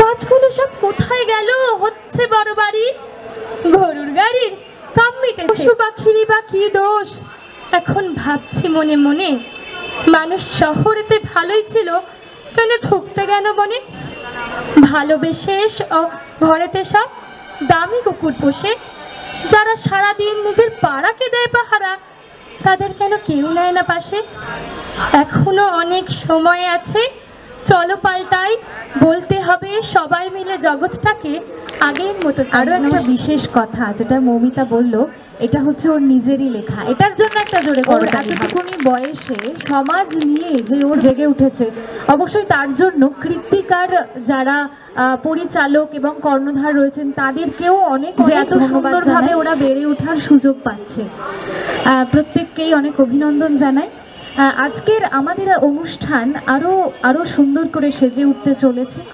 গাছগুলো সব কোথায় গেল? হচ্ছে বড় বাড়ি, গরুর গাড়ির কাম মিটেছে। পশু পাখিরই বা কি দোষ? এখন ভাবছি মনে মনে, মানুষ শহরেতে ভালোই ছিল, কেন ঢুকতে গেল বনে? ভালোবেসে ঘরেতে সব দামি কুকুর পোষে, যারা সারাদিন নিজের পাড়াকে দেয় পাহারা, তাদের কেন কেউ নেয় না পাশে? এখনো অনেক সময় আছে, চলো পাল্টাই, বলতে হবে সবাই মিলে জগৎটাকে আগের মতো। আরো একটা বিশেষ কথা যেটা মৌমিতা বলল, এটা হচ্ছে ওর নিজেরই লেখা। এটার জন্য একটা জোরে করো। এতটুকুনি বয়সে সমাজ নিয়ে যে ও জেগে উঠেছে, অবশ্যই তার জন্য কৃত্তিকার যারা পরিচালক এবং কর্ণধার রয়েছেন তাদেরকেও অনেক, যে এত সুন্দরভাবে ওরা বেড়ে ওঠার সুযোগ পাচ্ছে, প্রত্যেককেই অনেক অভিনন্দন জানাই। আজকের আমাদের অনুষ্ঠান আরো সুন্দর করে সেজে উঠতে চলেছে।